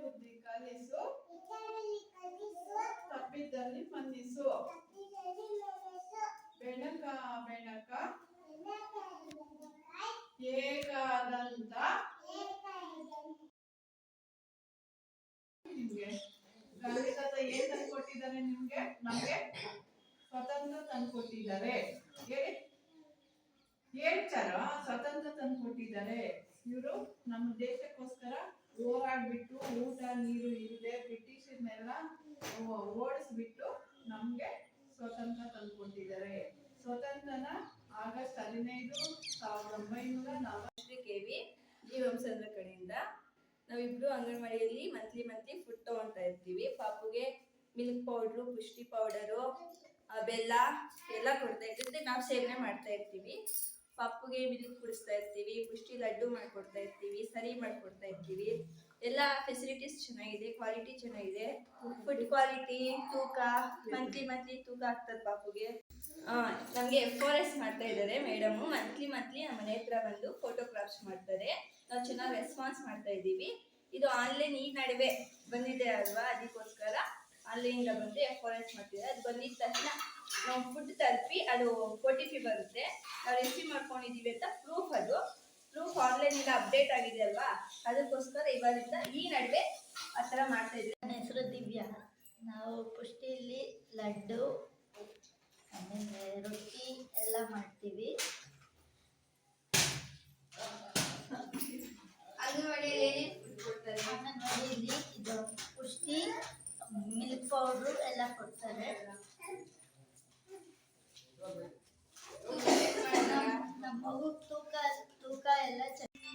ಬುದ್ಧಿ ಕಲಿಸು, ತಪ್ಪಿದ್ದಲ್ಲಿ ಮನ್ನಿಸು. ಬೆಣಕ ಬೆಣಕ ಏಕಾದಂತ ನಿಮ್ಗೆ ಗಾಂಧಿ ತಾತ ಏನ್ ತಂದ್ಕೊಟ್ಟಿದ್ದಾರೆ? ನಿಮ್ಗೆ ನಮ್ಗೆ ಸ್ವತಂತ್ರ ತಂದ್ಕೊಟ್ಟಿದ್ದಾರೆ. ಹೇಳಿ ಹೇಳ್ತಾರ, ಸ್ವತಂತ್ರ ತಂದ್ಕೊಟ್ಟಿದ್ದಾರೆ. ಇವರು ನಮ್ಮ ದೇಶಕ್ಕೋಸ್ಕರ ಹೋರಾಡ್ಬಿಟ್ಟು ಊಟ ನೀರು ಇಲ್ಲದೆ ಬ್ರಿಟಿಷರ್ನೆಲ್ಲ ಓಡಿಸ್ಬಿಟ್ಟು ನಮ್ಗೆ ಸ್ವತಂತ್ರ ತಂದ್ಕೊಟ್ಟಿದ್ದಾರೆ. ಸ್ವತಂತ್ರನ ಆಗಸ್ಟ್ 15, 1940 KV ಜೀವಂಸಂದ್ರ ಕಡೆಯಿಂದ ನಾವಿಬ್ರು ಅಂಗನವಾಡಿಯಲ್ಲಿ ಮಂತ್ಲಿ ಫುಡ್ ತಗೊಳ್ತಾ ಇರ್ತೀವಿ. ಪಾಪುಗೆ ಮಿಲ್ಕ್ ಪೌಡ್ರು, ಪುಷ್ಟಿ ಪೌಡರು, ಬೆಲ್ಲ ಎಲ್ಲ ಕೊಡ್ತಾ ಇರ್ತೀವಿ. ನಾವು ಸೇವನೆ ಮಾಡ್ತಾ ಇರ್ತೀವಿ. ಪಾಪುಗೆ ಮಿಲ್ಕ್ ಕುಡಿಸ್ತಾ ಇರ್ತೀವಿ, ಪುಷ್ಟಿ ಲಡ್ಡು ಮಾಡ್ಕೊಡ್ತಾ ಇರ್ತೀವಿ, ಸರಿ ಮಾಡ್ಕೊಡ್ತಾ ಇರ್ತೀವಿ. ಎಲ್ಲ ಫೆಸಿಲಿಟೀಸ್ ಚೆನ್ನಾಗಿದೆ, ಕ್ವಾಲಿಟಿ ಚೆನ್ನಾಗಿದೆ. ಫುಡ್ ಕ್ವಾಲಿಟಿ, ತೂಕ ಮಂತ್ಲಿ ತೂಕ ಆಗ್ತದೆ ಪಾಪುಗೆ. ನಮಗೆ FORS ಮಾಡ್ತಾ ಇದ್ದಾರೆ ಮೇಡಮು. ಮಂತ್ಲಿ ನಮ್ಮ ಮನೆ ಹತ್ರ ಬಂದು ಫೋಟೋಗ್ರಾಫ್ಸ್ ಮಾಡ್ತಾರೆ. ನಾವು ಚೆನ್ನಾಗಿ ರೆಸ್ಪಾನ್ಸ್ ಮಾಡ್ತಾ ಇದ್ದೀವಿ. ಇದು ಆನ್ಲೈನ್ ಈ ನಡುವೆ ಬಂದಿದೆ ಅಲ್ವಾ, ಅದಕ್ಕೋಸ್ಕರ ಆನ್ಲೈನಿಂದ ಬಂದು FORS ಮಾಡ್ತಿದ್ದಾರೆ. ಅದು ಬಂದಿದ್ದ ತಕ್ಷಣ ನಾವು ಫುಡ್ ತಲುಪಿ ಅದು OTP ಬರುತ್ತೆ, ನಾವು ರಿಸೀವ್ ಮಾಡ್ಕೊಂಡಿದ್ದೀವಿ ಅಂತ ಪ್ರೂಫ್ ಆನ್ಲೈನಿಂದ ಅಪ್ಡೇಟ್ ಆಗಿದೆ ಅಲ್ವಾ, ಅದಕ್ಕೋಸ್ಕರ ಇವಾಗಿಂದ ಈ ನಡುವೆ ಆ ಥರ ಮಾಡ್ತಾ ಇದ್ದೀವಿ. ನನ್ನ ಹೆಸರು ದಿವ್ಯಾ. ನಾವು ಪುಷ್ಟಿಯಲ್ಲಿ ಲಡ್ಡು ಆಮೇಲೆ ರೊಟ್ಟಿ ಎಲ್ಲ ಮಾಡ್ತೀವಿ. ಅಂಗನವಾಡಿಯಲ್ಲಿ ಇದು ಪುಷ್ಟಿ, ಮಿಲ್ಕ್ ಪೌಡ್ರು ಎಲ್ಲ ಕೊಡ್ತಾರೆ. ನಮ್ಮ ಮಗು ತೂಕ ಎಲ್ಲ ಚೆನ್ನಾಗಿ